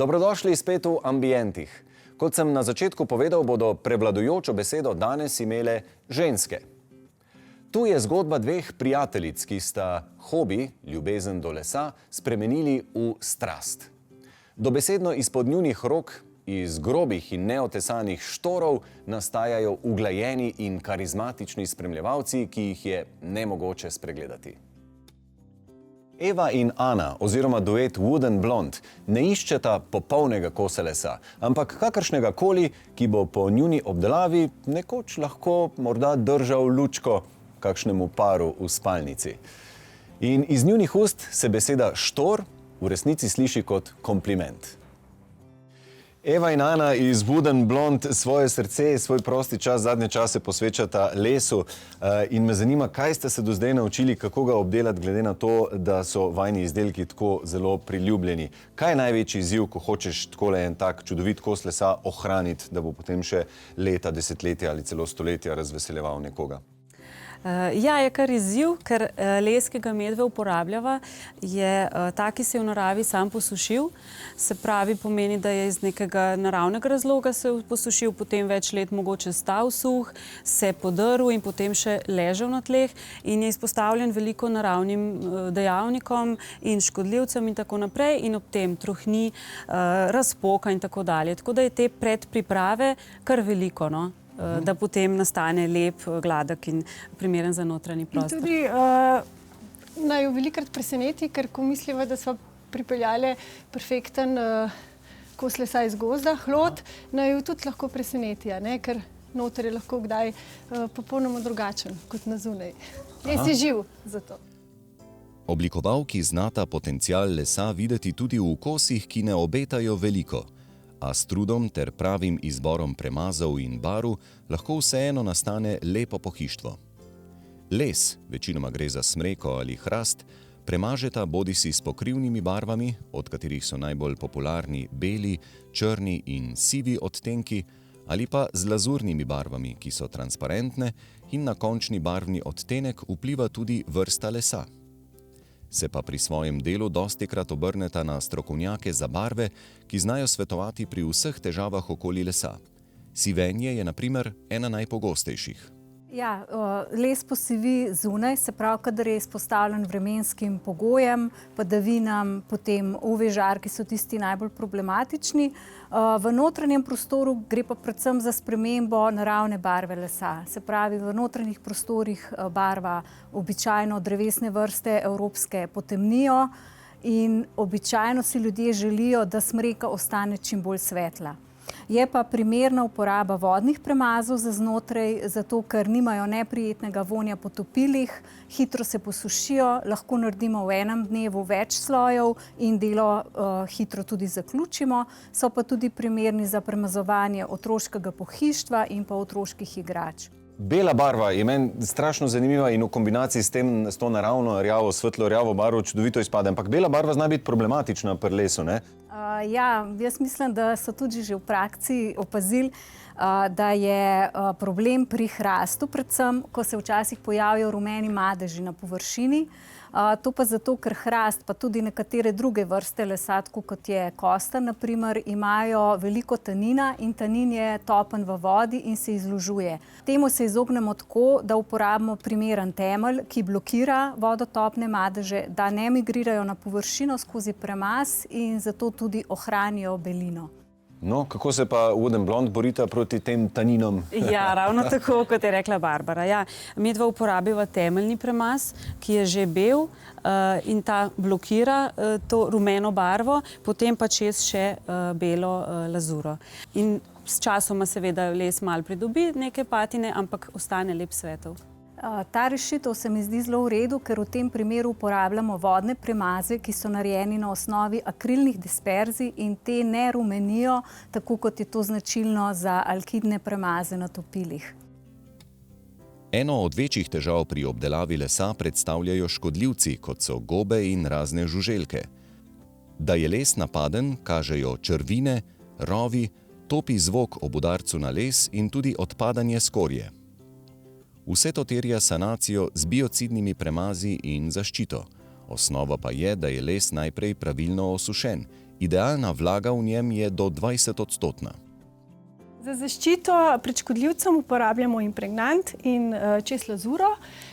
Dobrodošli spet v Ambientih. Kot sem na začetku povedal, bodo prevladujočo besedo danes imele ženske. Tu je zgodba dveh prijateljic, ki sta hobi, ljubezen do lesa, spremenili v strast. Dobesedno izpod njunih rok, iz grobih in neotesanih štorov, nastajajo uglajeni in karizmatični spremljevalci, ki jih je nemogoče spregledati. Eva in Ana, oziroma duet Wooden Blonde, ne iščeta popolnega kosa lesa, ampak kakršnega koli, ki bo po njuni obdelavi nekoč lahko morda držal lučko kakšnemu paru v spalnici. In iz njunih ust se beseda štor v resnici sliši kot kompliment. Eva in Ana iz Wooden Blonde svoje srce, svoj prosti čas, zadnje čase posvečata lesu in me zanima, kaj ste se do zdaj naučili, kako ga obdelati, glede na to, da so vajni izdelki tako zelo priljubljeni. Kaj je največji izziv, ko hočeš takole en tak čudovit kos lesa ohraniti, da bo potem še leta, desetletja ali celo stoletja razveseljeval nekoga? Ja, je kar izziv, ker les, ki ga medve uporabljava, je ta, ki se je v naravi sam posušil. Se pravi, pomeni, da je iz nekega naravnega razloga se posušil, potem več let mogoče stal suh, se podrl in potem še ležal na tleh in je izpostavljen veliko naravnim dejavnikom in škodljivcem in tako naprej in ob tem trohni, razpoka in tako dalje. Tako da je te predpriprave kar veliko, no? Da potem nastane lep, gladek in primeren za notranji prostor. In tudi naj jo velikokrat preseneti, ker ko misliva, da smo pripeljali perfekten kos lesa iz gozda, hlod, naj jo tudi lahko preseneti, ne? Ker noter je lahko kdaj popolnoma drugačen kot na zunaj. Les je živ za to. Oblikovalki znata potencial lesa videti tudi v kosih, ki ne obetajo veliko, a s trudom ter pravim izborom premazov in barv lahko vseeno nastane lepo pohištvo. Les, večinoma gre za smreko ali hrast, premažeta bodisi s pokrivnimi barvami, od katerih so najbolj popularni beli, črni in sivi odtenki, ali pa z lazurnimi barvami, ki so transparentne in na končni barvni odtenek vpliva tudi vrsta lesa. Se pa pri svojem delu dostikrat obrneta na strokovnjake za barve, ki znajo svetovati pri vseh težavah okoli lesa. Sivenje je na primer ena najpogostejših. Ja, les posivi zunaj, se pravi, kadar je izpostavljen vremenskim pogojem, padavinam, potem UV žarki so tisti najbolj problematični. V notranjem prostoru gre pa predvsem za spremembo naravne barve lesa. Se pravi, v notranjih prostorih barva običajno drevesne vrste evropske potemnijo in običajno si ljudje želijo, da smreka ostane čim bolj svetla. Je pa primerna uporaba vodnih premazov za znotraj, zato ker nimajo neprijetnega vonja po topilih, hitro se posušijo, lahko naredimo v enem dnevu več slojev in delo hitro tudi zaključimo. So pa tudi primerni za premazovanje otroškega pohištva in pa otroških igrač. Bela barva je meni strašno zanimiva in v kombinaciji s to naravno rjavo, svetlo rjavo barvo čudovito izpade, ampak bela barva zna biti problematična pri lesu, ne? Ja, jaz mislim, da so tudi že v praksi opazili, da je problem pri hrastu, predvsem, ko se včasih pojavijo rumeni madeži na površini. To pa zato, ker hrast, pa tudi nekatere druge vrste lesa, tako kot je kostan, na primer, imajo veliko tanina in tanin je topen v vodi in se izlužuje. Temu se izognemo tako, da uporabimo primeren temelj, ki blokira vodotopne madeže, da ne migrirajo na površino skozi premaz in zato tudi ohranijo belino. No, kako se pa Wooden Blonde borita proti tem taninom? Ja, ravno tako, kot je rekla Barbara. Ja, medva uporabiva temeljni premaz, ki je že bel in ta blokira to rumeno barvo, potem pa čez še belo lazuro. In s časoma seveda les malo pridobi neke patine, ampak ostane lep svetel. Ta rešitev se mi zdi zelo v redu, ker v tem primeru uporabljamo vodne premaze, ki so narejeni na osnovi akrilnih disperzij in te ne rumenijo, tako kot je to značilno za alkidne premaze na topilih. Eno od večjih težav pri obdelavi lesa predstavljajo škodljivci, kot so gobe in razne žuželke. Da je les napaden, kažejo črvine, rovi, topi zvok ob udarcu na les in tudi odpadanje skorje. Vse to terja sanacijo z biocidnimi premazi in zaščito. Osnova pa je, da je les najprej pravilno osušen Idealna vlaga v njem je do 20-odstotna. Za zaščito pred škodljivcem uporabljamo impregnant in čez lazuro,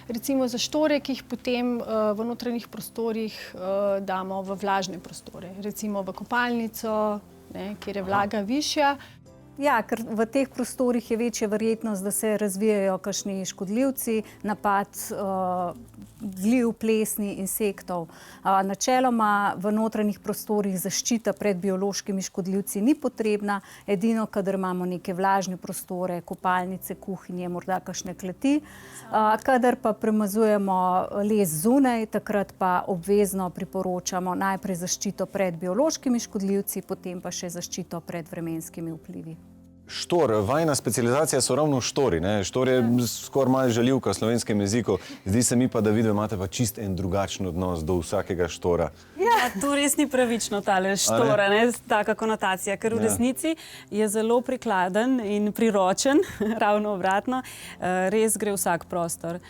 recimo za štore, ki jih potem v notranjih prostorih damo v vlažne prostore, recimo v kopalnico, kjer je vlaga višja. Ja, ker v teh prostorih je večja verjetnost, da se razvijajo kakšni škodljivci, napad gliv, plesni, insektov. Načeloma v notranjih prostorih zaščita pred biološkimi škodljivci ni potrebna, edino, kadar imamo neke vlažne prostore, kopalnice, kuhinje, morda kakšne kleti. Kadar pa premazujemo les zunaj, takrat pa obvezno priporočamo najprej zaščito pred biološkimi škodljivci, potem pa še zaščito pred vremenskimi vplivi. Štor, vajna specializacija so ravno štori, ne? Štor je skoraj malo žaljivka v slovenskem jeziku. Zdi se mi pa, da vidve imate pa čist en drugačen odnos do vsakega štora. Ja, to res ni pravično, tale štora, taka konotacija, ker v resnici je zelo prikladen in priročen, ravno obratno, res gre vsak prostor.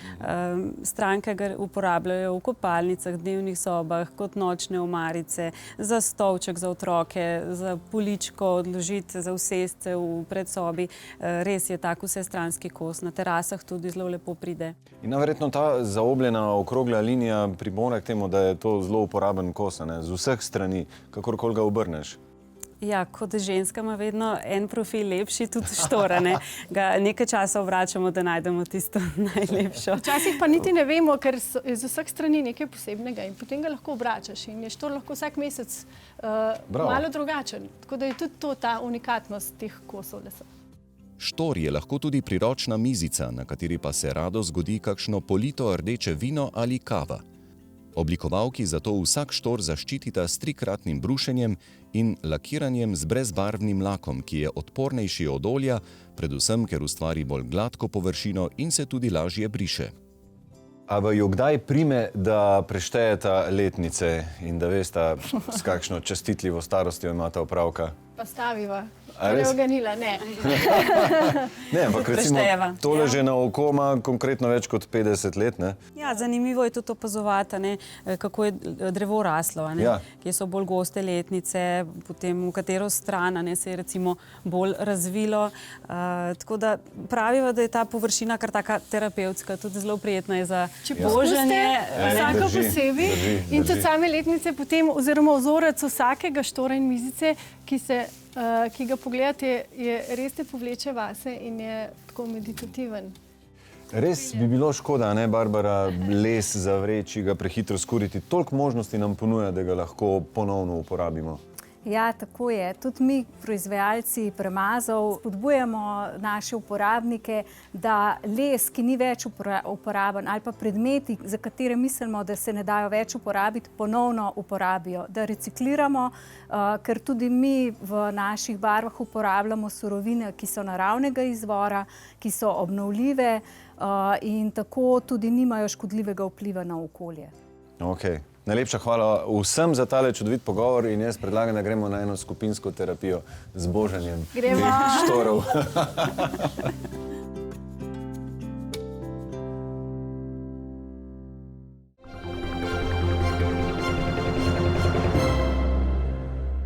Stranke ga uporabljajo v kopalnicah, dnevnih sobah, kot nočne omarice, za stolček za otroke, za poličko odložiti, za usesti v predsobi. Res je tak vsestranski kos, na terasah tudi zelo lepo pride. In verjetno ta zaobljena okrogla linija pripomore k temu, da je to zelo uporaben kos, z vseh strani, kakorkoli ga obrneš. Ja, kot ženska ima vedno en profil lepši, tudi štora, ga nekaj časa obračamo, da najdemo tisto najlepšo. Včasih pa niti ne vemo, ker je z vseh strani nekaj posebnega in potem ga lahko obračaš in je štor lahko vsak mesec malo drugačen. Tako da je tudi to ta unikatnost teh kosov lesa. Štor je lahko tudi priročna mizica, na kateri pa se rado zgodi kakšno polito rdeče vino ali kava. Oblikovalki zato vsak štor zaščitita s trikratnim brušenjem in lakiranjem z brezbarvnim lakom, ki je odpornejši od olja, predvsem ker ustvari bolj gladko površino in se tudi lažje briše. A vaju kdaj prime, da preštejeta letnice in da vesta, s kakšno častitljivo starostjo imata opravka? Pa staviva. A res? Reorganila, ne. Ne, ampak recimo tole že na oko ima konkretno več kot 50 let, ne? Ja, zanimivo je tudi opazovati, kako je drevo raslo, kje so bolj goste letnice, potem v katero stran se je recimo bolj razvilo. Tako da praviva, da je ta površina kar taka terapevtska, tudi zelo prijetna je za božanje. Vsaka posebej in tudi same letnice potem, oziroma vzorec vsakega štora in mizice, ki ga pogledate, res te povleče vase in je tako meditativen. Res bi bilo škoda, Barbara, les zavreči, ga prehitro skuriti. Toliko možnosti nam ponuja, da ga lahko ponovno uporabimo. Ja, tako je. Tudi mi, proizvajalci premazov, spodbujamo naše uporabnike, da les, ki ni več uporaben, ali pa predmeti, za katere mislimo, da se ne dajo več uporabiti, ponovno uporabijo, da recikliramo, ker tudi mi v naših barvah uporabljamo surovine, ki so naravnega izvora, ki so obnovljive in tako tudi nimajo škodljivega vpliva na okolje. Ok. Najlepša hvala vsem za tale čudovit pogovor in jaz predlagam, da gremo na eno skupinsko terapijo z božanjem teh štorov.